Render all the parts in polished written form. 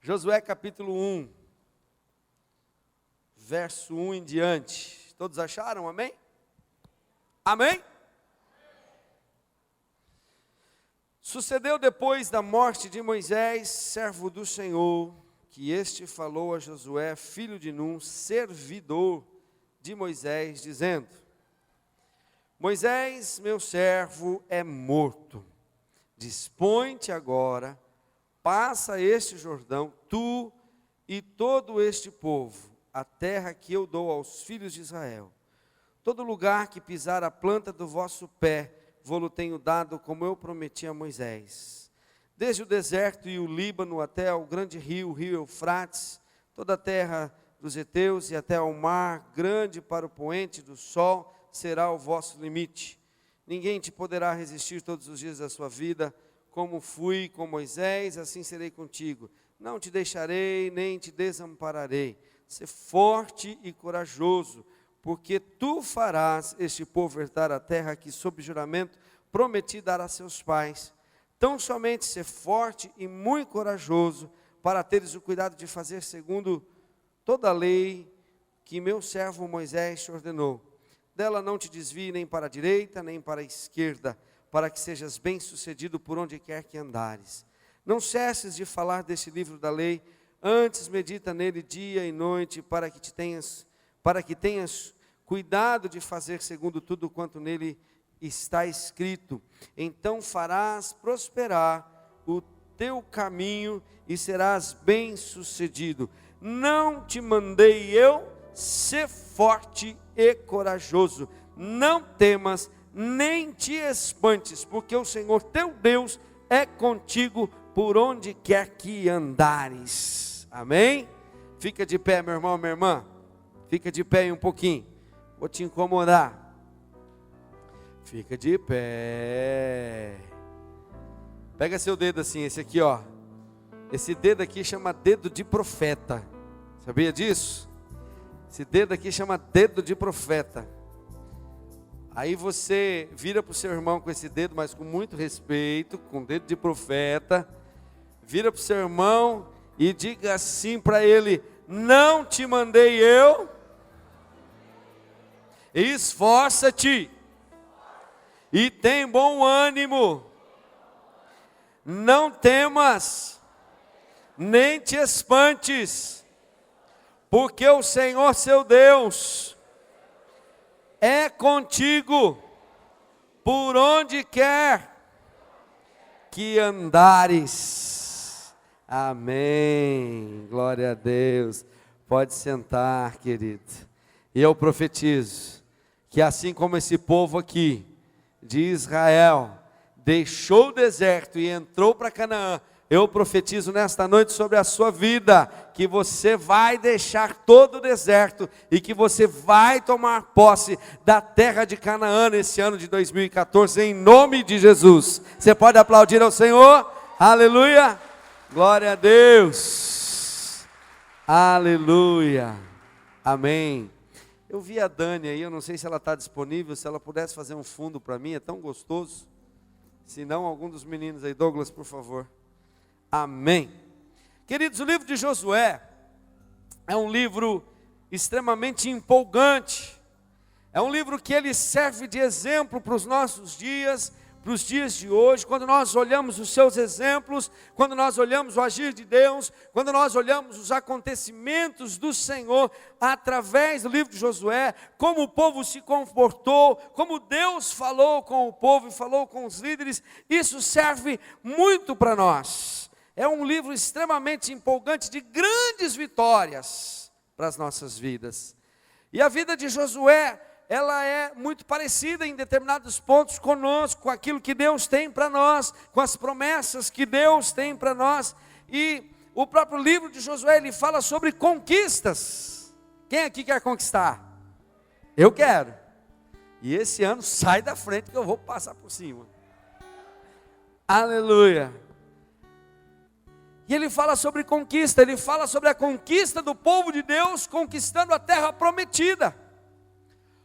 Josué capítulo 1, verso 1 em diante. Todos acharam? Amém? Amém? Sucedeu depois da morte de Moisés, servo do Senhor, que este falou a Josué, filho de Num, servidor de Moisés, dizendo: Moisés, meu servo, é morto. Dispõe-te agora, passa este Jordão, tu e todo este povo, a terra que eu dou aos filhos de Israel. Todo lugar que pisar a planta do vosso pé, vou-lo tenho dado, como eu prometi a Moisés. Desde o deserto e o Líbano até ao grande rio, o rio Eufrates, toda a terra dos heteus e até ao mar, grande para o poente do sol, será o vosso limite. Ninguém te poderá resistir todos os dias da sua vida. Como fui com Moisés, assim serei contigo. Não te deixarei, nem te desampararei. Sê forte e corajoso, porque tu farás este povo herdar a terra que, sob juramento, prometi dar a seus pais. Tão somente ser forte e muito corajoso, para teres o cuidado de fazer segundo toda a lei que meu servo Moisés te ordenou. Dela não te desvie nem para a direita, nem para a esquerda, para que sejas bem-sucedido por onde quer que andares. Não cesses de falar deste livro da lei, antes medita nele dia e noite, para que tenhas cuidado de fazer segundo tudo quanto nele está escrito. Então farás prosperar o teu caminho e serás bem-sucedido. Não te mandei eu? Sê forte e corajoso. Não temas, nem te espantes, porque o Senhor teu Deus é contigo por onde quer que andares. Amém? Fica de pé, meu irmão, minha irmã. Fica de pé aí um pouquinho. Vou te incomodar. Fica de pé. Pega seu dedo assim, esse aqui, ó. Esse dedo aqui chama dedo de profeta. Sabia disso? Esse dedo aqui chama dedo de profeta. Aí você vira para o seu irmão com esse dedo, mas com muito respeito, com dedo de profeta. Vira para o seu irmão e diga assim para ele: não te mandei eu? Esforça-te e tem bom ânimo. Não temas, nem te espantes, porque o Senhor seu Deus é contigo por onde quer que andares. Amém. Glória a Deus. Pode sentar, querido. E eu profetizo que assim como esse povo aqui de Israel deixou o deserto e entrou para Canaã, eu profetizo nesta noite sobre a sua vida, que você vai deixar todo o deserto e que você vai tomar posse da terra de Canaã nesse ano de 2014, em nome de Jesus. Você pode aplaudir ao Senhor? Aleluia! Glória a Deus! Aleluia! Amém! Eu vi a Dani aí, eu não sei se ela está disponível, se ela pudesse fazer um fundo para mim, é tão gostoso. Se não, algum dos meninos aí, Douglas, por favor. Amém. Queridos, o livro de Josué é um livro extremamente empolgante. É um livro que ele serve de exemplo para os nossos dias, para os dias de hoje. Quando nós olhamos os seus exemplos, quando nós olhamos o agir de Deus, quando nós olhamos os acontecimentos do Senhor através do livro de Josué, como o povo se comportou, como Deus falou com o povo e falou com os líderes, isso serve muito para nós. É um livro extremamente empolgante, de grandes vitórias para as nossas vidas. E a vida de Josué, ela é muito parecida em determinados pontos conosco, com aquilo que Deus tem para nós, com as promessas que Deus tem para nós. E o próprio livro de Josué, ele fala sobre conquistas. Quem aqui quer conquistar? Eu quero. E esse ano sai da frente que eu vou passar por cima. Aleluia. E ele fala sobre conquista, ele fala sobre a conquista do povo de Deus, conquistando a terra prometida.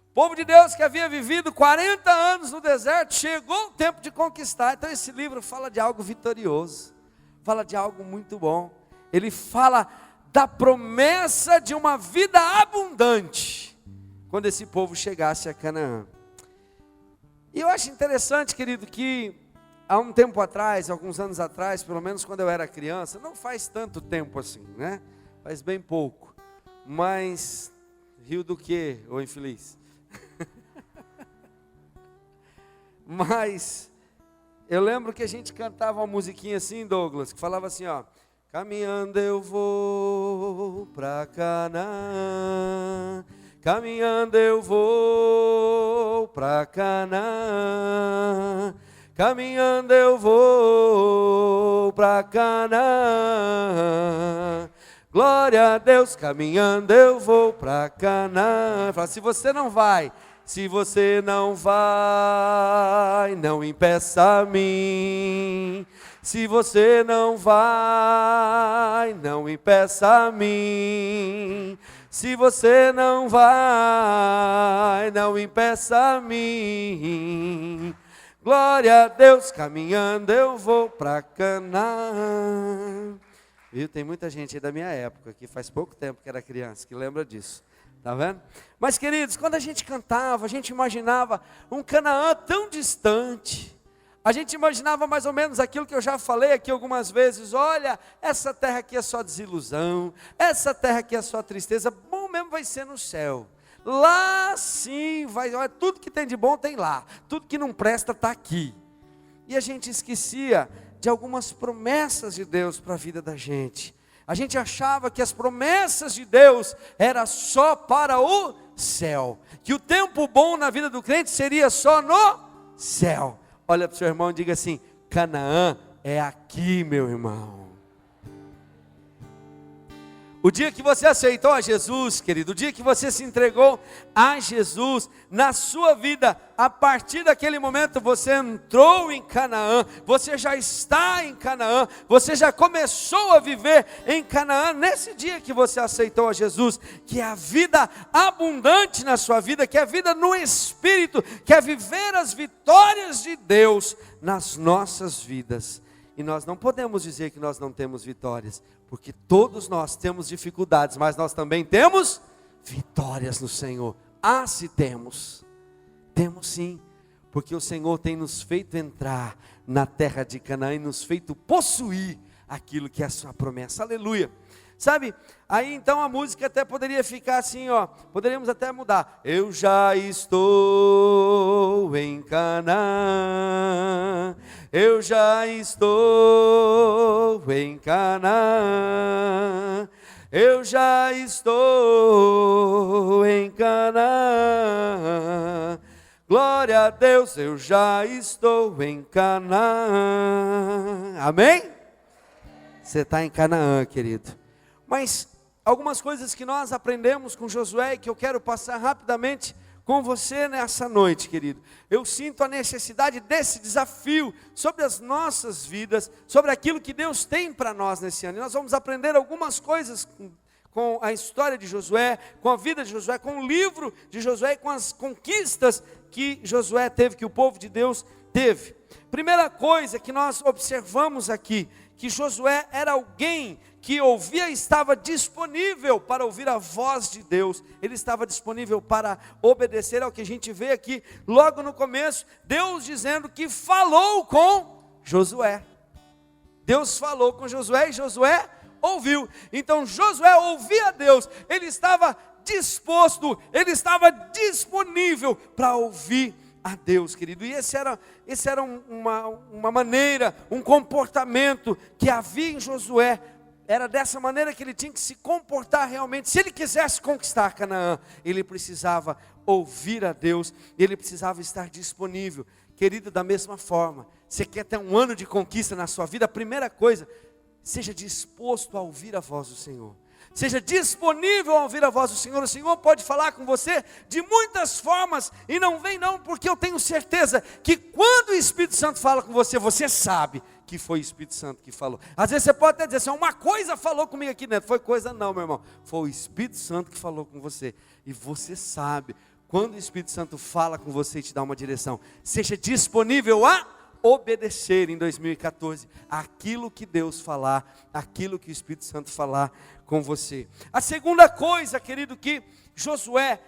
O povo de Deus que havia vivido 40 anos no deserto, chegou o tempo de conquistar. Então esse livro fala de algo vitorioso, fala de algo muito bom. ele fala da promessa de uma vida abundante, quando esse povo chegasse a Canaã. E eu acho interessante, querido, que há um tempo atrás, alguns anos atrás, pelo menos quando eu era criança, não faz tanto tempo assim, né? Faz bem pouco. Mas, riu do quê, ô infeliz? Mas, eu lembro que a gente cantava uma musiquinha assim, Douglas, que falava assim, ó: caminhando eu vou pra Canaã, caminhando eu vou pra Canaã, caminhando eu vou pra Canaã, glória a Deus, caminhando eu vou pra Canaã. Fala, se você não vai, não impeça a mim. Se você não vai, não impeça a mim. Se você não vai, não impeça a mim. Glória a Deus, caminhando eu vou para Canaã. Viu? Tem muita gente aí da minha época, que faz pouco tempo que era criança, que lembra disso. Tá vendo? Mas, queridos, quando a gente cantava, a gente imaginava um Canaã tão distante. A gente imaginava mais ou menos aquilo que eu já falei aqui algumas vezes. Olha, essa terra aqui é só desilusão, essa terra aqui é só tristeza. Bom mesmo vai ser no céu. Lá sim, vai, olha, tudo que tem de bom tem lá, tudo que não presta está aqui. E a gente esquecia de algumas promessas de Deus para a vida da gente. A gente achava que as promessas de Deus era só para o céu, que o tempo bom na vida do crente seria só no céu. Olha para o seu irmão e diga assim: Canaã é aqui, meu irmão. O dia que você aceitou a Jesus, querido, o dia que você se entregou a Jesus na sua vida, a partir daquele momento você entrou em Canaã, você já está em Canaã, você já começou a viver em Canaã, nesse dia que você aceitou a Jesus, que é a vida abundante na sua vida, que é a vida no Espírito, que é viver as vitórias de Deus nas nossas vidas. E nós não podemos dizer que nós não temos vitórias, porque todos nós temos dificuldades, mas nós também temos vitórias no Senhor. Ah, se temos. Temos sim, porque o Senhor tem nos feito entrar na terra de Canaã e nos feito possuir aquilo que é a sua promessa. Aleluia. Sabe, aí então a música até poderia ficar assim, ó, poderíamos até mudar. Eu já estou em Canaã, eu já estou em Canaã, eu já estou em Canaã, glória a Deus, eu já estou em Canaã. Amém? Você está em Canaã, querido. Mas algumas coisas que nós aprendemos com Josué e que eu quero passar rapidamente com você nessa noite, querido. Eu sinto a necessidade desse desafio sobre as nossas vidas, sobre aquilo que Deus tem para nós nesse ano. E nós vamos aprender algumas coisas com a história de Josué, com a vida de Josué, com o livro de Josué e com as conquistas que Josué teve, que o povo de Deus teve. Primeira coisa que nós observamos aqui, que Josué era alguém que ouvia e estava disponível para ouvir a voz de Deus. Ele estava disponível para obedecer ao que a gente vê aqui, logo no começo, Deus dizendo que falou com Josué. Deus falou com Josué e Josué ouviu. Então Josué ouvia Deus, ele estava disposto, ele estava disponível para ouvir a Deus, querido. E esse era uma maneira, um comportamento que havia em Josué. Era dessa maneira que ele tinha que se comportar realmente. Se ele quisesse conquistar Canaã, ele precisava ouvir a Deus, ele precisava estar disponível. Querido, da mesma forma, você quer ter um ano de conquista na sua vida, a primeira coisa, seja disposto a ouvir a voz do Senhor. Seja disponível a ouvir a voz do Senhor. O Senhor pode falar com você de muitas formas, e não vem não, porque eu tenho certeza que quando o Espírito Santo fala com você, você sabe que foi o Espírito Santo que falou. Às vezes você pode até dizer assim, uma coisa falou comigo aqui dentro. Foi coisa não, meu irmão, foi o Espírito Santo que falou com você, e você sabe, quando o Espírito Santo fala com você e te dá uma direção, seja disponível a obedecer em 2014 aquilo que Deus falar, aquilo que o Espírito Santo falar com você. A segunda coisa, querido, que Josué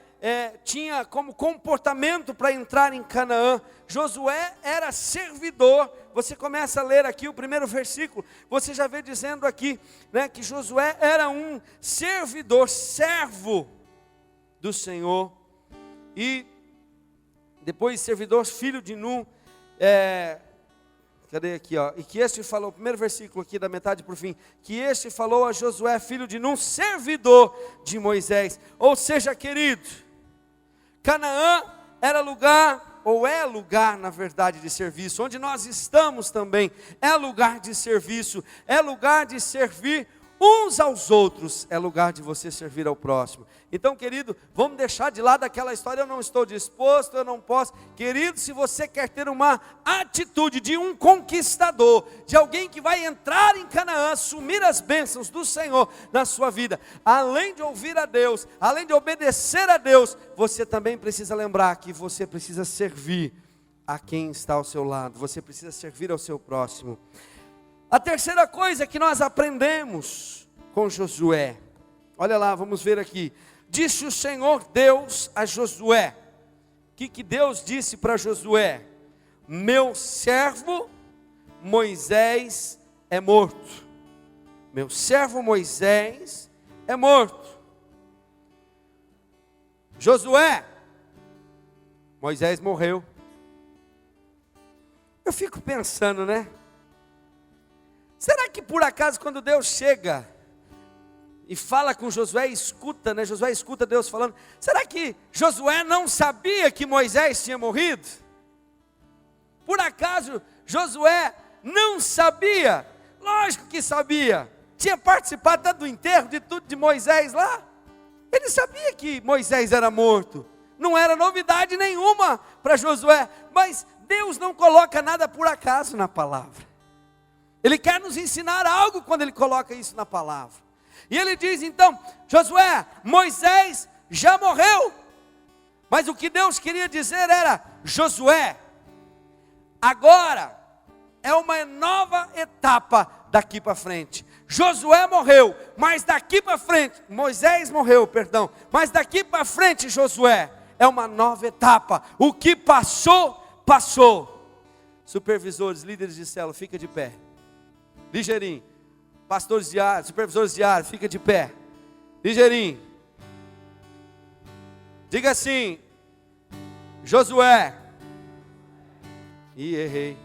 tinha como comportamento para entrar em Canaã. Josué era servidor. Você começa a ler aqui o primeiro versículo, você já vê dizendo aqui, né, que Josué era um servidor, servo do Senhor. E depois servidor, filho de Nun. Cadê aqui, ó? E que este falou, primeiro versículo aqui da metade para o fim, que este falou a Josué, filho de Nun, servidor de Moisés. Ou seja, querido, Canaã era lugar, ou é lugar, na verdade, de serviço. Onde nós estamos também é lugar de serviço, é lugar de servir uns aos outros, é lugar de você servir ao próximo. Então, querido, vamos deixar de lado aquela história, eu não estou disposto, eu não posso. Querido, se você quer ter uma atitude de um conquistador, de alguém que vai entrar em Canaã, assumir as bênçãos do Senhor na sua vida, além de ouvir a Deus, além de obedecer a Deus, você também precisa lembrar que você precisa servir a quem está ao seu lado, você precisa servir ao seu próximo. A terceira coisa que nós aprendemos com Josué, olha lá, vamos ver aqui. Disse o Senhor Deus a Josué. O que Deus disse para Josué? Meu servo Moisés é morto. Meu servo Moisés é morto. Josué, Moisés morreu. Eu fico pensando, né? Será que por acaso quando Deus chega e fala com Josué, escuta, né? Josué escuta Deus falando. Será que Josué não sabia que Moisés tinha morrido? Por acaso Josué não sabia? Lógico que sabia. Tinha participado tanto do enterro de tudo de Moisés lá. Ele sabia que Moisés era morto. Não era novidade nenhuma para Josué. Mas Deus não coloca nada por acaso na palavra. Ele quer nos ensinar algo quando Ele coloca isso na palavra. E Ele diz então, Josué, Moisés já morreu. Mas o que Deus queria dizer era, Josué, agora é uma nova etapa daqui para frente. Josué morreu, mas daqui para frente, Moisés morreu, perdão. Mas daqui para frente, Josué, é uma nova etapa. O que passou, passou. Supervisores, líderes de célula, fica de pé. Ligeirinho, pastores diários, supervisores diários, fica de pé, ligeirinho, diga assim, Josué, errei,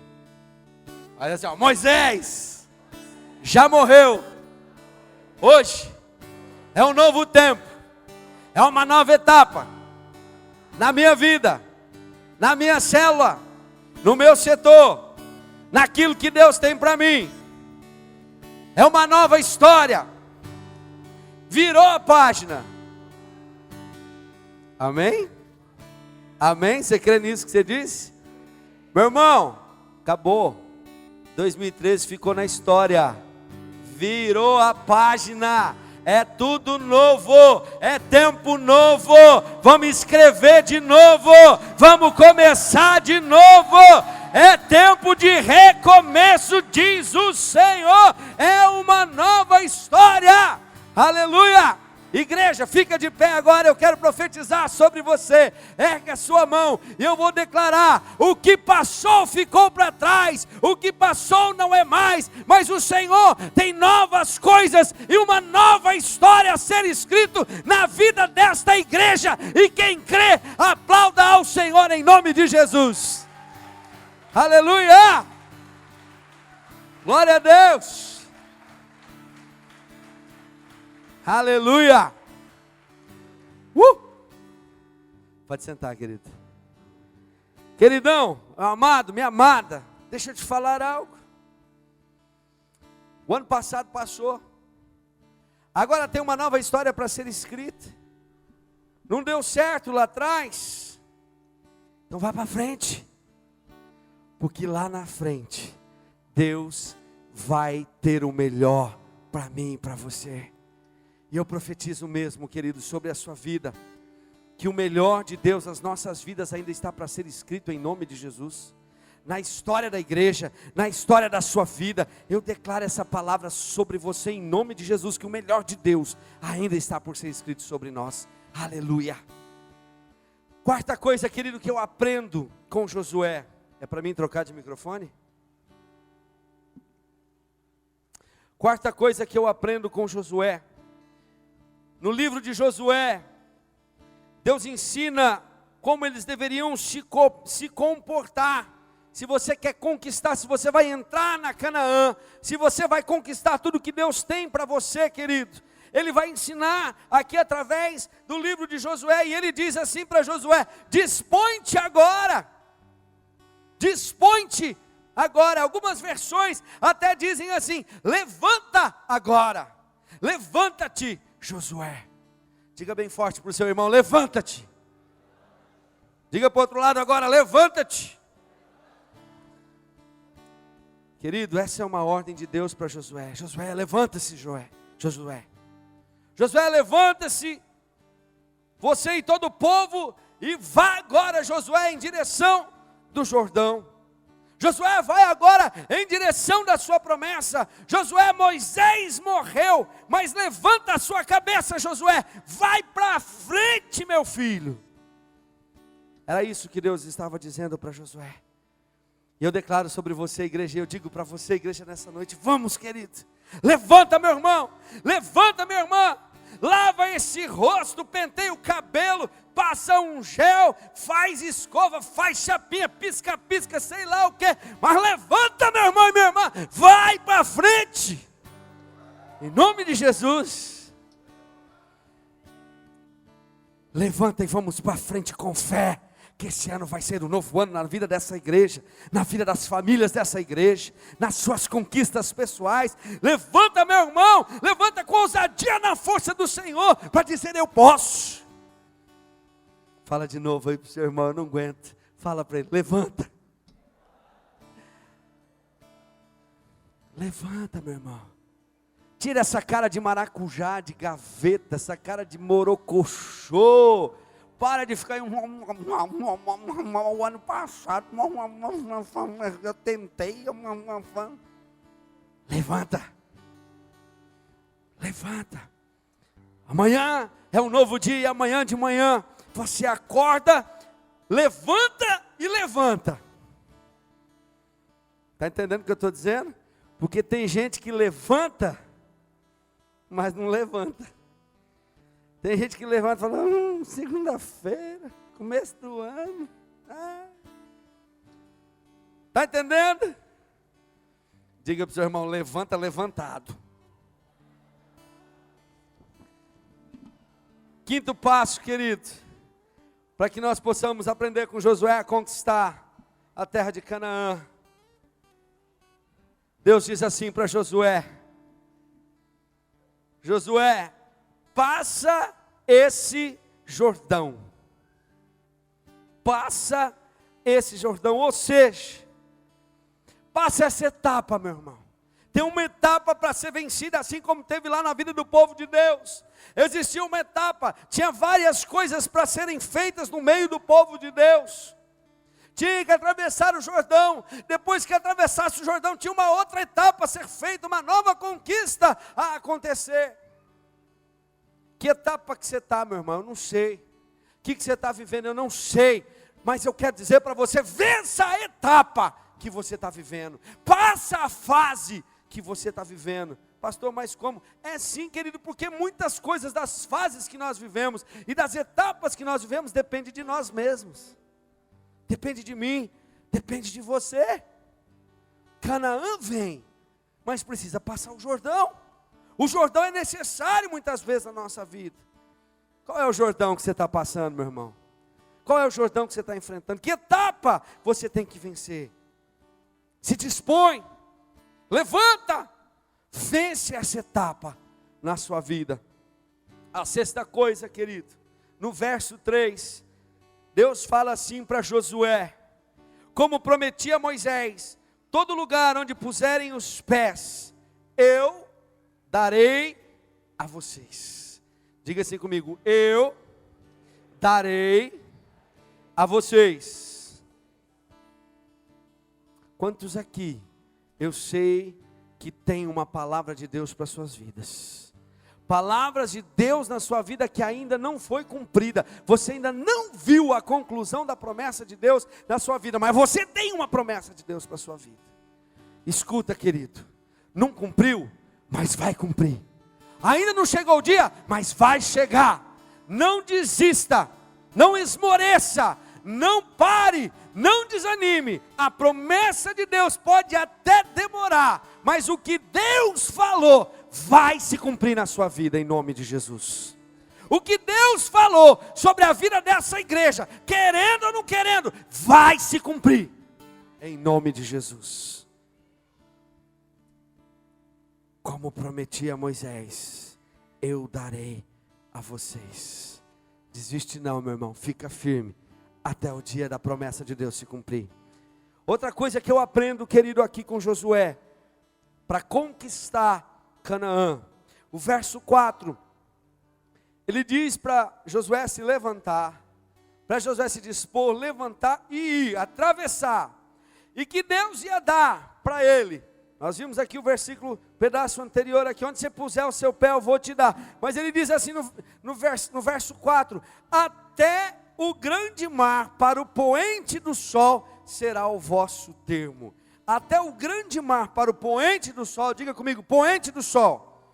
olha assim, ó, Moisés, já morreu, hoje, é um novo tempo, é uma nova etapa, na minha vida, na minha célula, no meu setor, naquilo que Deus tem para mim. É uma nova história. Virou a página. Amém? Amém? Você crê nisso que você disse? Meu irmão, acabou. 2013 ficou na história. Virou a página. É tudo novo. É tempo novo. Vamos escrever de novo. Vamos começar de novo. É tempo de recomeço, diz o Senhor. É uma nova história. Aleluia. Igreja, fica de pé agora. Eu quero profetizar sobre você. Ergue a sua mão e eu vou declarar: o que passou ficou para trás. O que passou não é mais. Mas o Senhor tem novas coisas e uma nova história a ser escrito na vida desta igreja. E quem crê, aplauda ao Senhor em nome de Jesus. Aleluia! Glória a Deus! Aleluia! Pode sentar, querido. Queridão, amado, minha amada, deixa eu te falar algo. O ano passado passou. Agora tem uma nova história para ser escrita. Não deu certo lá atrás. Então vá para frente. Porque lá na frente, Deus vai ter o melhor para mim e para você. E eu profetizo mesmo, querido, sobre a sua vida, que o melhor de Deus nas nossas vidas ainda está para ser escrito em nome de Jesus. na história da igreja, na história da sua vida. Eu declaro essa palavra sobre você em nome de Jesus, que o melhor de Deus ainda está por ser escrito sobre nós. Aleluia. Quarta coisa, querido, que eu aprendo com Josué. É para mim trocar de microfone? Quarta coisa que eu aprendo com Josué. No livro de Josué, Deus ensina como eles deveriam se comportar. Se você quer conquistar, se você vai entrar na Canaã, se você vai conquistar tudo que Deus tem para você, querido, Ele vai ensinar aqui através do livro de Josué, e Ele diz assim para Josué: dispõe-te agora, dispõe-te agora. Algumas versões até dizem assim: levanta agora, levanta-te, Josué. Diga bem forte para o seu irmão: levanta-te. Diga para o outro lado agora: levanta-te. Querido, essa é uma ordem de Deus para Josué. Josué, levanta-se, Josué. Josué, levanta-se, você e todo o povo, e vá agora, Josué, em direção do Jordão. Josué, vai agora em direção da sua promessa. Josué, Moisés morreu, mas levanta a sua cabeça, Josué, vai para frente, meu filho. Era isso que Deus estava dizendo para Josué. E eu declaro sobre você, igreja, eu digo para você, igreja, nessa noite: vamos, querido, levanta, meu irmão, levanta, minha irmã, lava esse rosto, penteia o cabelo, passa um gel, faz escova, faz chapinha, pisca-pisca, sei lá o que, mas levanta, meu irmão e minha irmã, vai para frente, em nome de Jesus. Levanta e vamos para frente com fé, que esse ano vai ser um novo ano na vida dessa igreja, na vida das famílias dessa igreja, nas suas conquistas pessoais. Levanta, meu irmão, levanta com ousadia na força do Senhor, para dizer: eu posso. Fala de novo aí para o seu irmão: eu não aguento. Fala para ele: levanta. Levanta, meu irmão. Tira essa cara de maracujá, de gaveta, essa cara de morocochô. Para de ficar o ano passado eu tentei. Levanta. Levanta. Amanhã é um novo dia. Amanhã de manhã você acorda, levanta e levanta. Está entendendo o que eu estou dizendo? Porque tem gente que levanta, mas não levanta. Tem gente que levanta e fala: segunda-feira, começo do ano. Está entendendo? Diga para o seu irmão: levanta, levantado. Quinto passo, querido, para que nós possamos aprender com Josué a conquistar a terra de Canaã. Deus diz assim para Josué: Josué, passa esse Jordão. Passa esse Jordão, ou seja, passa essa etapa, meu irmão. Tem uma etapa para ser vencida, assim como teve lá na vida do povo de Deus. Existia uma etapa, tinha várias coisas para serem feitas no meio do povo de Deus. Tinha que atravessar o Jordão. Depois que atravessasse o Jordão, tinha uma outra etapa a ser feita, uma nova conquista a acontecer. Que etapa que você está, meu irmão? Eu não sei. O que você está vivendo? Eu não sei. Mas eu quero dizer para você: vença a etapa que você está vivendo. Passa a fase que você está vivendo. Pastor, mas como? É sim, querido, porque muitas coisas das fases que nós vivemos e das etapas que nós vivemos depende de nós mesmos. Depende de mim, depende de você. Canaã vem, mas precisa passar o Jordão. O Jordão é necessário muitas vezes na nossa vida. Qual é o Jordão que você está passando, meu irmão? Qual é o Jordão que você está enfrentando? Que etapa você tem que vencer? Se dispõe, levanta, vence essa etapa na sua vida. A sexta coisa, querido, no verso 3, Deus fala assim para Josué: como prometi a Moisés, todo lugar onde puserem os pés, eu darei a vocês. Diga assim comigo: eu darei a vocês. Quantos aqui, eu sei que tem uma palavra de Deus para suas vidas? Palavras de Deus na sua vida que ainda não foi cumprida. Você ainda não viu a conclusão da promessa de Deus na sua vida, mas você tem uma promessa de Deus para sua vida. Escuta, querido, não cumpriu, mas vai cumprir. Ainda não chegou o dia, mas vai chegar. Não desista, não esmoreça, não pare, não desanime. A promessa de Deus pode até demorar, mas o que Deus falou vai se cumprir na sua vida, em nome de Jesus. O que Deus falou sobre a vida dessa igreja, querendo ou não querendo, vai se cumprir, em nome de Jesus. Como prometi a Moisés, eu darei a vocês. Desiste não, meu irmão, fica firme até o dia da promessa de Deus se cumprir. Outra coisa que eu aprendo, querido, aqui com Josué, para conquistar Canaã, o verso 4, ele diz para Josué se levantar, para Josué se dispor, levantar e ir, atravessar, e que Deus ia dar para ele. Nós vimos aqui o versículo, pedaço anterior aqui, onde você puser o seu pé eu vou te dar, mas ele diz assim no verso 4, até o grande mar para o poente do sol será o vosso termo. Até o grande mar para o poente do sol, diga comigo, poente do sol,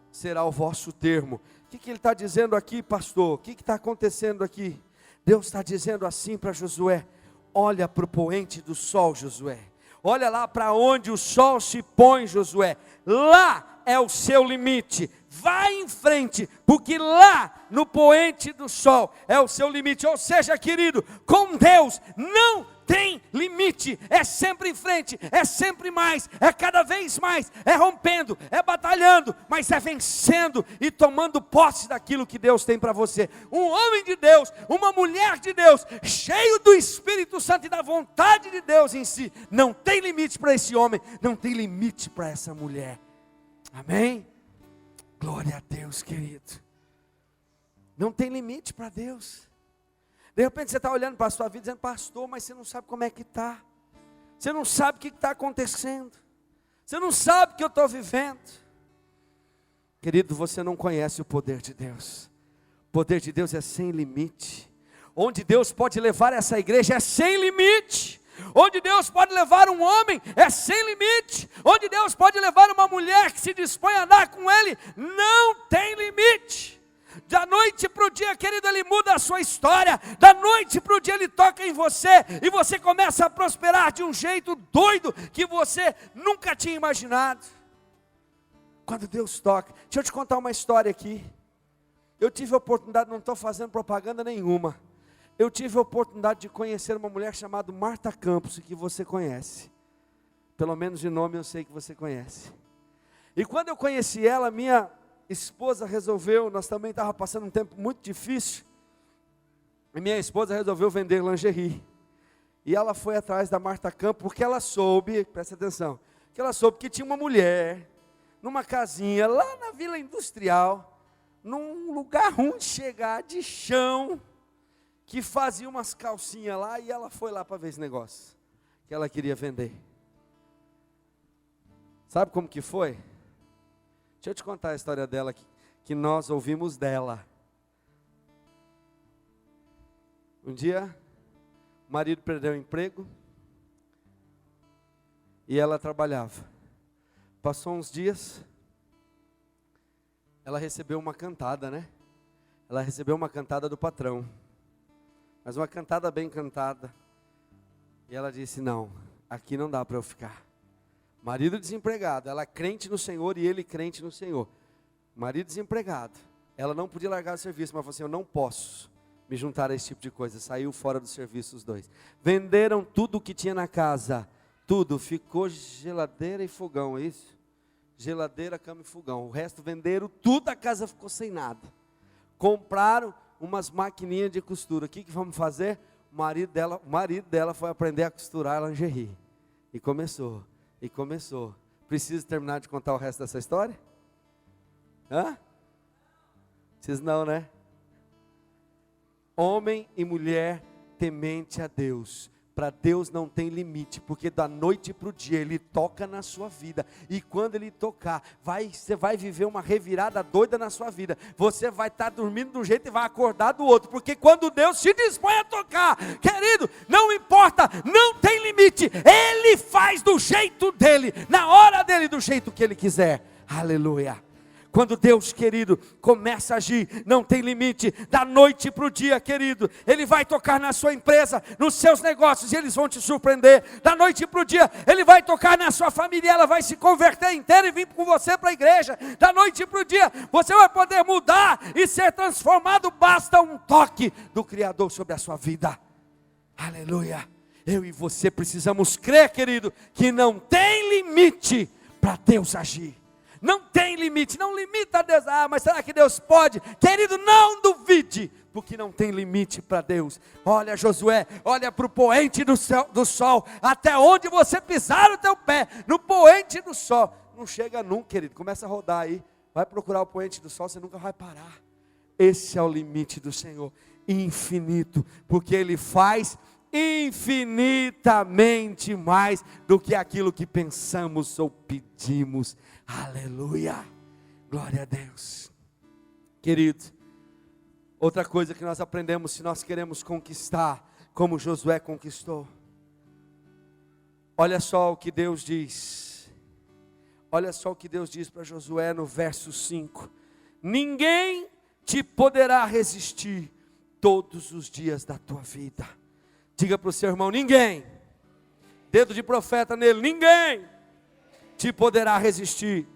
será o vosso termo. O que ele está dizendo aqui, pastor? O que está acontecendo aqui? Deus está dizendo assim para Josué, olha para o poente do sol, Josué. Olha lá para onde o sol se põe, Josué. Lá é o seu limite. Vai em frente, porque lá no poente do sol é o seu limite. Ou seja, querido, com Deus não tem limite, é sempre em frente, é sempre mais, é cada vez mais, é rompendo, é batalhando, mas é vencendo e tomando posse daquilo que Deus tem para você. Um homem de Deus, uma mulher de Deus, cheio do Espírito Santo e da vontade de Deus em si, não tem limite para esse homem, não tem limite para essa mulher. Amém? Glória a Deus, querido. Não tem limite para Deus. De repente você está olhando para a sua vida dizendo, pastor, mas você não sabe como é que está. Você não sabe o que está acontecendo. Você não sabe o que eu estou vivendo. Querido, você não conhece o poder de Deus. O poder de Deus é sem limite. Onde Deus pode levar essa igreja é sem limite. Onde Deus pode levar um homem é sem limite. Onde Deus pode levar uma mulher que se dispõe a andar com Ele, não tem limite. Da noite para o dia, querido, Ele muda a sua história. Da noite para o dia Ele toca em você, e você começa a prosperar de um jeito doido, que você nunca tinha imaginado. Quando Deus toca, deixa eu te contar uma história aqui. Eu tive a oportunidade, não estou fazendo propaganda nenhuma, eu tive a oportunidade de conhecer uma mulher chamada Marta Campos, que você conhece, pelo menos de nome eu sei que você conhece. E quando eu conheci ela, minha esposa resolveu, nós também estávamos passando um tempo muito difícil, e minha esposa resolveu vender lingerie, e ela foi atrás da Marta Campos, porque ela soube, presta atenção, que ela soube que tinha uma mulher, numa casinha, lá na Vila Industrial, num lugar ruim de chegar, de chão, que fazia umas calcinhas lá, e ela foi lá para ver esse negócio, que ela queria vender. Sabe como que foi? Deixa eu te contar a história dela, que nós ouvimos dela. Um dia, o marido perdeu o emprego, e ela trabalhava. Passou uns dias, ela recebeu uma cantada, né? Ela recebeu uma cantada do patrão, mas uma cantada bem cantada. E ela disse, não, aqui não dá para eu ficar. Marido desempregado, ela crente no Senhor e ele crente no Senhor. Marido desempregado, ela não podia largar o serviço, mas falou assim, eu não posso me juntar a esse tipo de coisa. Saiu fora do serviço os dois. Venderam tudo o que tinha na casa, tudo, ficou geladeira e fogão, é isso? Geladeira, cama e fogão. O resto venderam tudo, a casa ficou sem nada. Compraram umas maquininhas de costura. O que vamos fazer? O marido dela foi aprender a costurar lingerie. E começou. Preciso terminar de contar o resto dessa história? Hã? Vocês não, né? Homem e mulher temente a Deus, Para Deus não tem limite, porque da noite para o dia Ele toca na sua vida, e quando Ele tocar, você vai viver uma revirada doida na sua vida, você vai estar dormindo de um jeito e vai acordar do outro, porque quando Deus se dispõe a tocar, querido, não importa, não tem limite, Ele faz do jeito dEle, na hora dEle, do jeito que Ele quiser, aleluia. Quando Deus, querido, começa a agir, não tem limite, da noite para o dia, querido, Ele vai tocar na sua empresa, nos seus negócios, e eles vão te surpreender, da noite para o dia, Ele vai tocar na sua família, ela vai se converter inteira e vir com você para a igreja, da noite para o dia, você vai poder mudar e ser transformado, basta um toque do Criador sobre a sua vida, aleluia. Eu e você precisamos crer, querido, que não tem limite para Deus agir. Não tem limite, não limita a Deus. Mas será que Deus pode? Querido, não duvide, porque não tem limite para Deus. Olha, Josué, olha para o poente do sol, até onde você pisar o teu pé, no poente do sol. Não chega nunca, querido, começa a rodar aí, vai procurar o poente do sol, você nunca vai parar. Esse é o limite do Senhor, infinito, porque Ele faz infinitamente mais do que aquilo que pensamos ou pedimos. Aleluia, glória a Deus. Querido, outra coisa que nós aprendemos, se nós queremos conquistar como Josué conquistou, olha só o que Deus diz, olha só o que Deus diz para Josué no verso 5, ninguém te poderá resistir todos os dias da tua vida. Diga para o seu irmão, ninguém, dedo de profeta nele, ninguém te poderá resistir.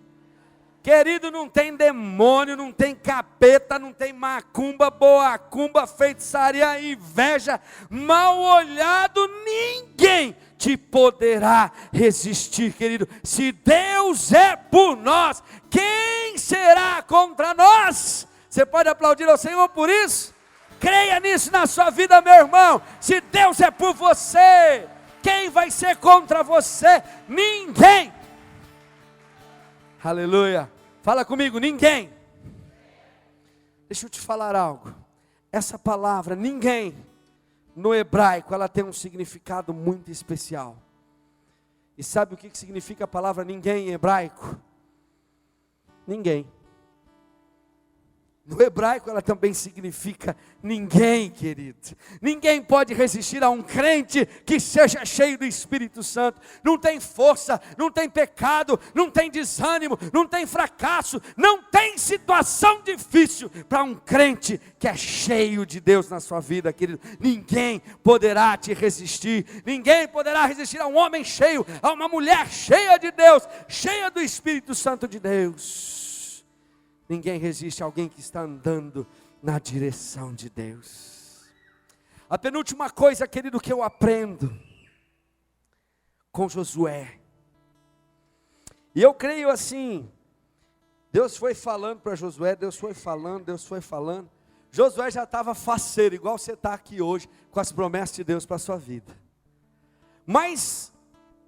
Querido, não tem demônio, não tem capeta, não tem macumba, boacumba, feitiçaria, inveja, mal olhado, ninguém te poderá resistir, querido. Se Deus é por nós, quem será contra nós? Você pode aplaudir ao Senhor por isso? Creia nisso na sua vida, meu irmão. Se Deus é por você, quem vai ser contra você? Ninguém. Aleluia. Fala comigo, ninguém. Deixa eu te falar algo. Essa palavra, ninguém, no hebraico, ela tem um significado muito especial. E sabe o que significa a palavra ninguém em hebraico? Ninguém. No hebraico ela também significa ninguém, querido. Ninguém pode resistir a um crente que seja cheio do Espírito Santo. Não tem força, não tem pecado, não tem desânimo, não tem fracasso, não tem situação difícil para um crente que é cheio de Deus na sua vida, querido. Ninguém poderá te resistir. Ninguém poderá resistir a um homem cheio, a uma mulher cheia de Deus, cheia do Espírito Santo de Deus. Ninguém resiste a alguém que está andando na direção de Deus. A penúltima coisa, querido, que eu aprendo com Josué, e eu creio assim, Deus foi falando para Josué, Deus foi falando, Josué já estava faceiro, igual você está aqui hoje, com as promessas de Deus para a sua vida. Mas,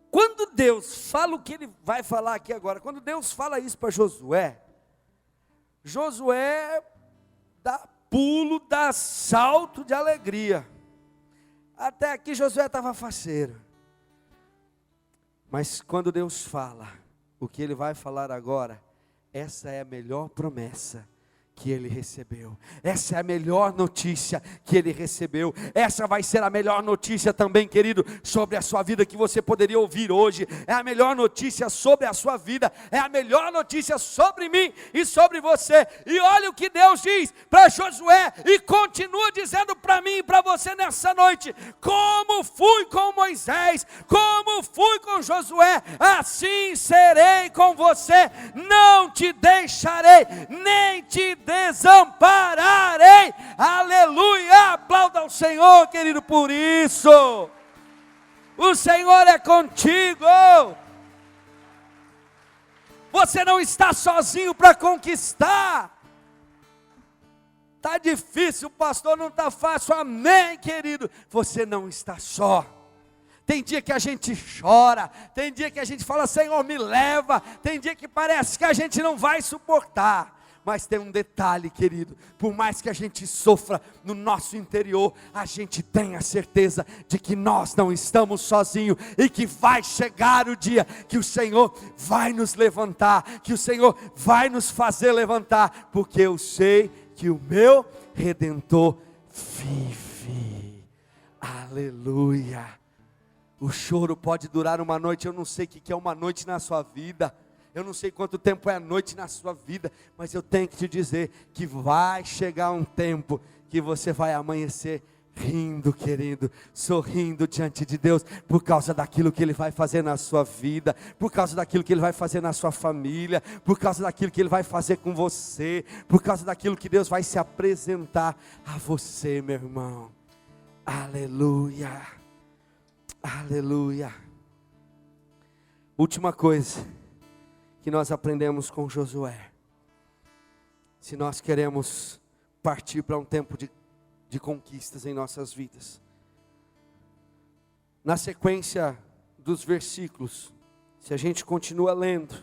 quando Deus fala o que Ele vai falar aqui agora, quando Deus fala isso para Josué dá pulo, dá salto de alegria. Até aqui Josué estava faceiro. Mas quando Deus fala o que Ele vai falar agora, essa é a melhor promessa que ele recebeu. Essa é a melhor notícia que ele recebeu. Essa vai ser a melhor notícia também, querido, sobre a sua vida que você poderia ouvir hoje. É a melhor notícia sobre a sua vida. É a melhor notícia sobre mim e sobre você. E olha o que Deus diz para Josué e continua dizendo para mim e para você nessa noite: como fui com Moisés, como fui com Josué, assim serei com você. Não te deixarei, nem te desampararei. Aleluia, aplauda ao Senhor, querido, por isso. O Senhor é contigo. Você não está sozinho para conquistar. Está difícil, pastor, não está fácil. Amém, querido. Você não está só. Tem dia que a gente chora, tem dia que a gente fala: Senhor, me leva. Tem dia que parece que a gente não vai suportar. Mas tem um detalhe, querido: por mais que a gente sofra no nosso interior, a gente tem a certeza de que nós não estamos sozinhos, e que vai chegar o dia que o Senhor vai nos levantar, que o Senhor vai nos fazer levantar, porque eu sei que o meu Redentor vive. Aleluia. O choro pode durar uma noite. Eu não sei o que é uma noite na sua vida, eu não sei quanto tempo é a noite na sua vida, mas eu tenho que te dizer que vai chegar um tempo que você vai amanhecer rindo, querido, sorrindo diante de Deus, por causa daquilo que Ele vai fazer na sua vida, por causa daquilo que Ele vai fazer na sua família, por causa daquilo que Ele vai fazer com você, por causa daquilo que Deus vai se apresentar a você, meu irmão. Aleluia, aleluia. Última coisa que nós aprendemos com Josué: se nós queremos partir para um tempo de conquistas em nossas vidas, na sequência dos versículos, se a gente continua lendo,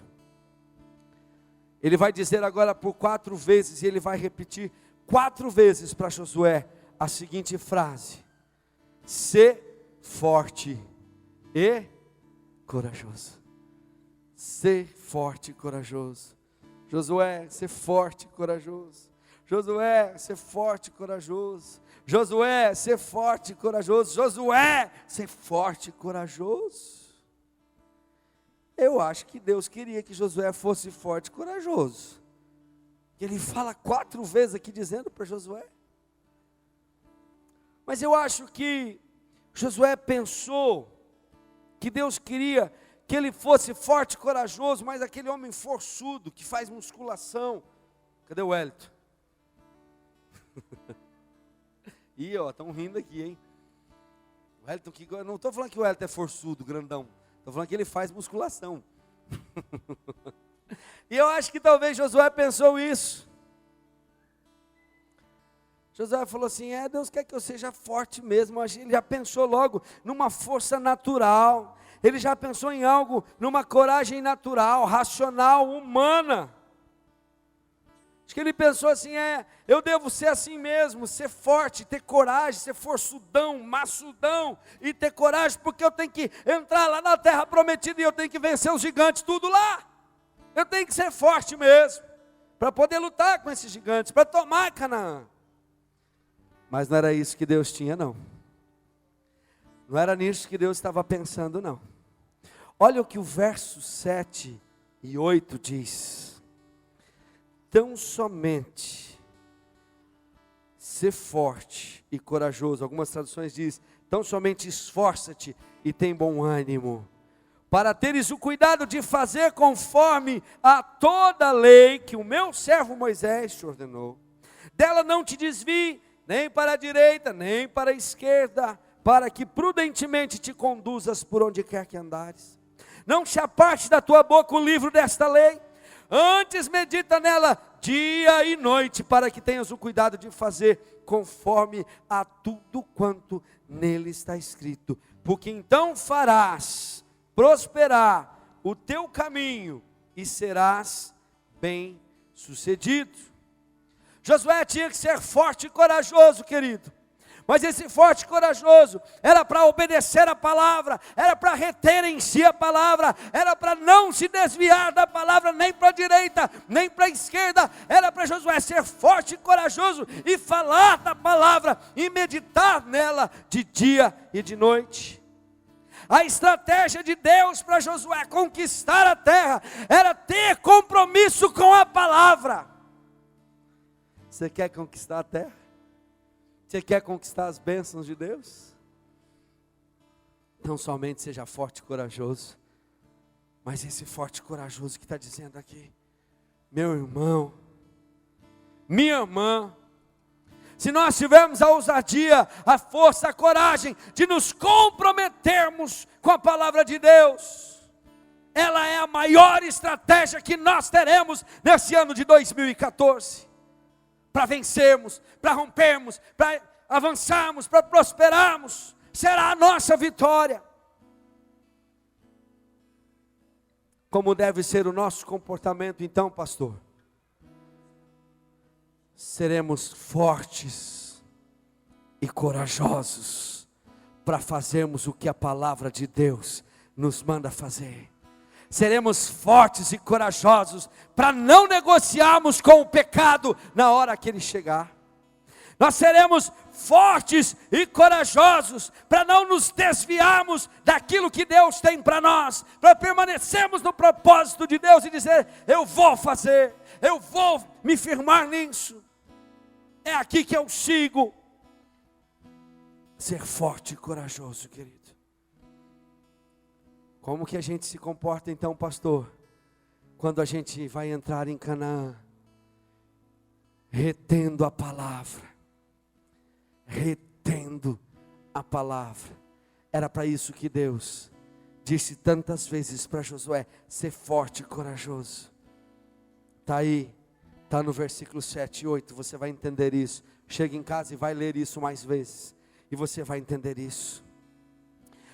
ele vai dizer agora por 4 vezes, e ele vai repetir 4 vezes para Josué a seguinte frase: sê forte e corajoso. Ser forte e corajoso. Josué, ser forte e corajoso. Josué, ser forte e corajoso. Josué, ser forte e corajoso. Josué, ser forte e corajoso. Eu acho que Deus queria que Josué fosse forte e corajoso. Ele fala 4 vezes aqui dizendo para Josué. Mas eu acho que Josué pensou que Deus queria que ele fosse forte e corajoso, mas aquele homem forçudo, que faz musculação. Cadê o Wellington? Ih, ó, estão rindo aqui, hein? O Wellington, eu não estou falando que o Wellington é forçudo, grandão. Estou falando que ele faz musculação. E eu acho que talvez Josué pensou isso. Josué falou assim: Deus quer que eu seja forte mesmo. Ele já pensou logo numa força natural. Ele já pensou em algo, numa coragem natural, racional, humana. Acho que ele pensou assim: eu devo ser assim mesmo, ser forte, ter coragem, ser forçudão, maçudão, e ter coragem, porque eu tenho que entrar lá na terra prometida, e eu tenho que vencer os gigantes, tudo lá. Eu tenho que ser forte mesmo, para poder lutar com esses gigantes, para tomar Canaã. Mas não era isso que Deus tinha, não. Não era nisso que Deus estava pensando, não. Olha o que o verso 7 e 8 diz: tão somente ser forte e corajoso. Algumas traduções dizem: tão somente esforça-te e tem bom ânimo, para teres o cuidado de fazer conforme a toda a lei que o meu servo Moisés te ordenou. Dela não te desvie, nem para a direita, nem para a esquerda, para que prudentemente te conduzas por onde quer que andares. Não te aparte da tua boca o livro desta lei, antes medita nela dia e noite, para que tenhas o cuidado de fazer conforme a tudo quanto nele está escrito, porque então farás prosperar o teu caminho e serás bem sucedido. Josué tinha que ser forte e corajoso, querido. Mas esse forte e corajoso era para obedecer a palavra, era para reter em si a palavra, era para não se desviar da palavra nem para a direita, nem para a esquerda. Era para Josué ser forte e corajoso e falar da palavra e meditar nela de dia e de noite. A estratégia de Deus para Josué conquistar a terra era ter compromisso com a palavra. Você quer conquistar a terra? Você quer conquistar as bênçãos de Deus? Não somente seja forte e corajoso, mas esse forte e corajoso que está dizendo aqui: meu irmão, minha irmã, se nós tivermos a ousadia, a força, a coragem de nos comprometermos com a palavra de Deus, ela é a maior estratégia que nós teremos nesse ano de 2014. Para vencermos, para rompermos, para avançarmos, para prosperarmos, será a nossa vitória. Como deve ser o nosso comportamento então, pastor? seremos fortes e corajosos para fazermos o que a palavra de Deus nos manda fazer. Seremos fortes e corajosos para não negociarmos com o pecado na hora que ele chegar. Nós seremos fortes e corajosos para não nos desviarmos daquilo que Deus tem para nós, para permanecermos no propósito de Deus e dizer: eu vou fazer, eu vou me firmar nisso, é aqui que eu sigo. Ser forte e corajoso, querido. Como que a gente se comporta então, pastor, quando a gente vai entrar em Canaã? Retendo a palavra. Retendo a palavra. Era para isso que Deus disse tantas vezes para Josué: ser forte e corajoso. Está aí, está no versículo 7 e 8, você vai entender isso. Chega em casa e vai ler isso mais vezes, e você vai entender isso.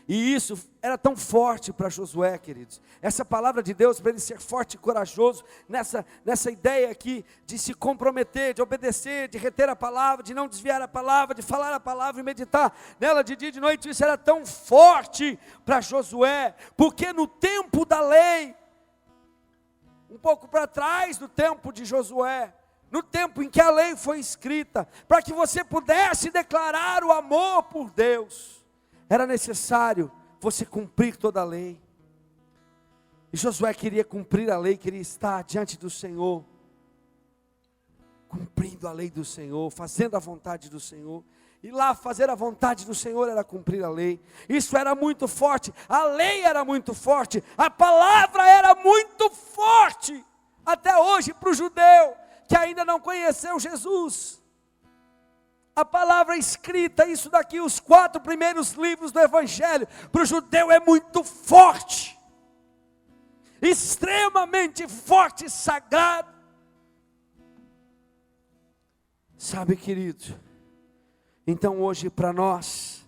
E isso era tão forte para Josué, queridos. Essa palavra de Deus, para ele ser forte e corajoso, nessa ideia aqui, de se comprometer, de obedecer, de reter a palavra, de não desviar a palavra, de falar a palavra e meditar nela de dia e de noite. Isso era tão forte para Josué, porque no tempo da lei, um pouco para trás do tempo de Josué, no tempo em que a lei foi escrita, para que você pudesse declarar o amor por Deus, era necessário você cumprir toda a lei. E Josué queria cumprir a lei, queria estar diante do Senhor, cumprindo a lei do Senhor, fazendo a vontade do Senhor. E lá fazer a vontade do Senhor era cumprir a lei. Isso era muito forte, a lei era muito forte, a palavra era muito forte, até hoje para o judeu que ainda não conheceu Jesus. A palavra escrita, isso daqui, os 4 primeiros livros do Evangelho, para o judeu é muito forte, extremamente forte e sagrado. Sabe, querido, então hoje para nós,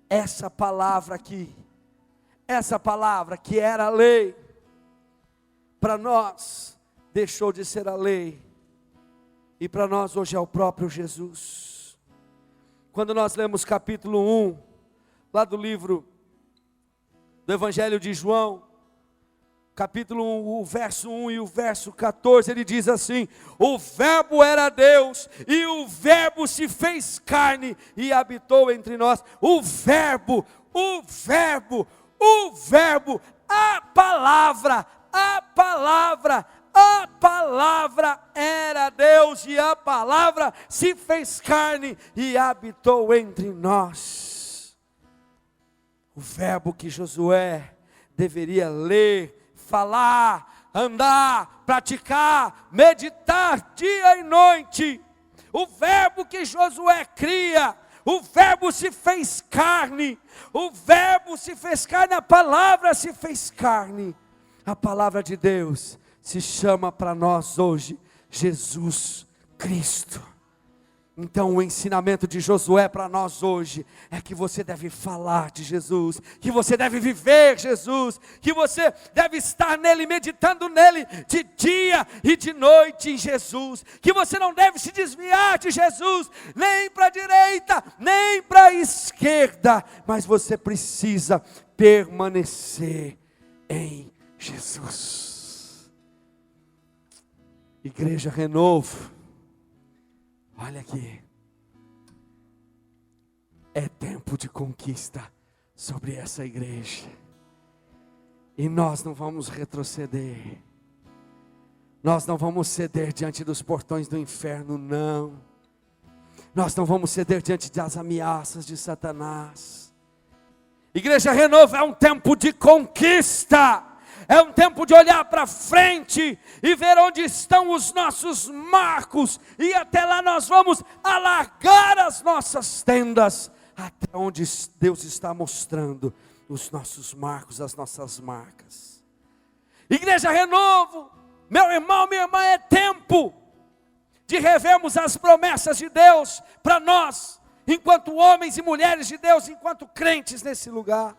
essa palavra aqui, essa palavra que era a lei, para nós deixou de ser a lei, e para nós hoje é o próprio Jesus. Quando nós lemos capítulo 1, lá do livro do Evangelho de João, capítulo 1, o verso 1 e o verso 14, ele diz assim: o verbo era Deus, e o verbo se fez carne e habitou entre nós. O verbo, a palavra era Deus, e a palavra se fez carne e habitou entre nós. O verbo que Josué deveria ler, falar, andar, praticar, meditar dia e noite. O verbo que Josué cria, o verbo se fez carne, a palavra se fez carne. A palavra de Deus se chama para nós hoje Jesus Cristo. Então o ensinamento de Josué para nós hoje é que você deve falar de Jesus, que você deve viver Jesus, que você deve estar nele, meditando nele de dia e de noite em Jesus, que você não deve se desviar de Jesus, nem para a direita, nem para a esquerda, mas você precisa permanecer em Jesus. Igreja Renovo, olha aqui, é tempo de conquista sobre essa igreja, e nós não vamos retroceder, nós não vamos ceder diante dos portões do inferno, não, nós não vamos ceder diante das ameaças de Satanás. Igreja Renovo é um tempo de conquista, é um tempo de olhar para frente e ver onde estão os nossos marcos, e até lá nós vamos alargar as nossas tendas, até onde Deus está mostrando os nossos marcos, as nossas marcas. Igreja Renovo, meu irmão, minha irmã, é tempo de revermos as promessas de Deus para nós, enquanto homens e mulheres de Deus, enquanto crentes nesse lugar.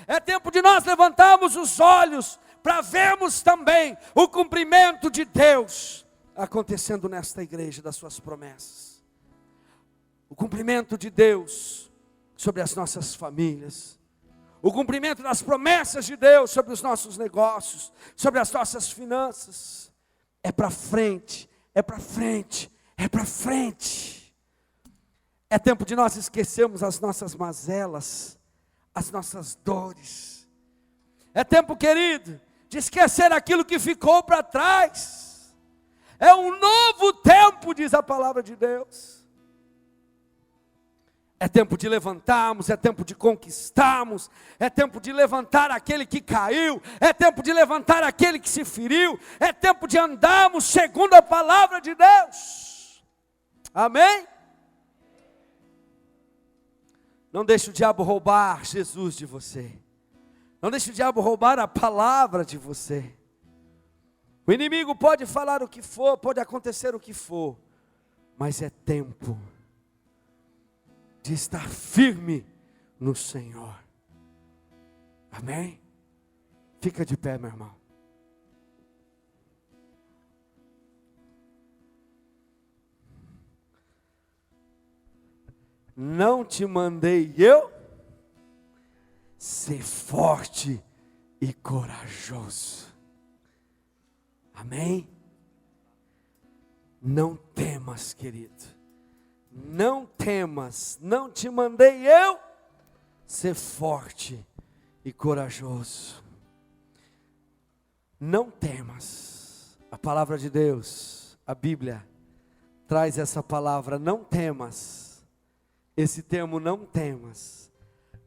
É tempo de nós levantarmos os olhos para vermos também o cumprimento de Deus acontecendo nesta igreja das suas promessas. O cumprimento de Deus sobre as nossas famílias. O cumprimento das promessas de Deus sobre os nossos negócios, sobre as nossas finanças. É para frente, é para frente, é para frente. É tempo de nós esquecermos as nossas mazelas, as nossas dores. É tempo, querido, de esquecer aquilo que ficou para trás. É um novo tempo, diz a palavra de Deus. É tempo de levantarmos, é tempo de conquistarmos, é tempo de levantar aquele que caiu, é tempo de levantar aquele que se feriu, é tempo de andarmos segundo a palavra de Deus. Amém? Não deixe o diabo roubar Jesus de você. Não deixe o diabo roubar a palavra de você. O inimigo pode falar o que for, pode acontecer o que for, mas é tempo de estar firme no Senhor. Amém? Fica de pé, meu irmão. Não te mandei eu ser forte e corajoso. Amém? Não temas, querido. Não temas, não te mandei eu ser forte e corajoso. Não temas. A palavra de Deus, a Bíblia, traz essa palavra, não temas. Esse termo, não temas,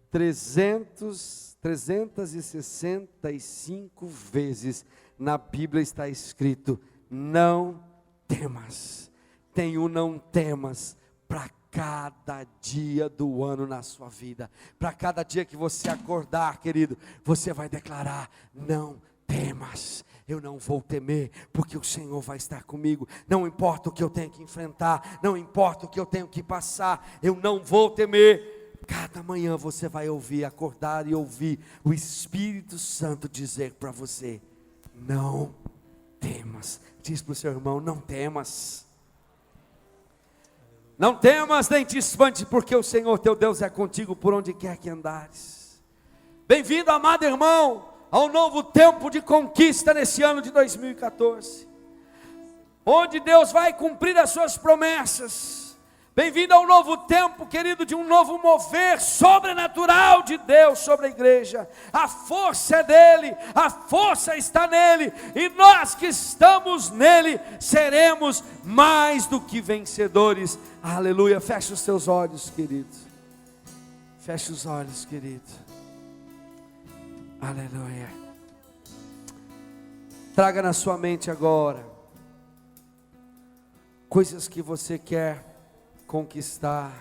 365 vezes na Bíblia está escrito, não temas. Tem um não temas para cada dia do ano na sua vida. Para cada dia que você acordar, querido, você vai declarar, não temas. Eu não vou temer, porque o Senhor vai estar comigo. Não importa o que eu tenho que enfrentar, não importa o que eu tenho que passar, eu não vou temer. Cada manhã você vai ouvir, acordar e ouvir o Espírito Santo dizer para você, não temas. Diz para o seu irmão, não temas. Não temas nem te espante, porque o Senhor teu Deus é contigo por onde quer que andares. Bem-vindo, amado irmão, ao novo tempo de conquista nesse ano de 2014, onde Deus vai cumprir as suas promessas. Bem-vindo ao novo tempo, querido, de um novo mover sobrenatural de Deus sobre a igreja. A força é dele, a força está nele, e nós que estamos nele, seremos mais do que vencedores. Aleluia. Feche os seus olhos, querido. Feche os olhos, querido. Aleluia. Traga na sua mente agora coisas que você quer conquistar.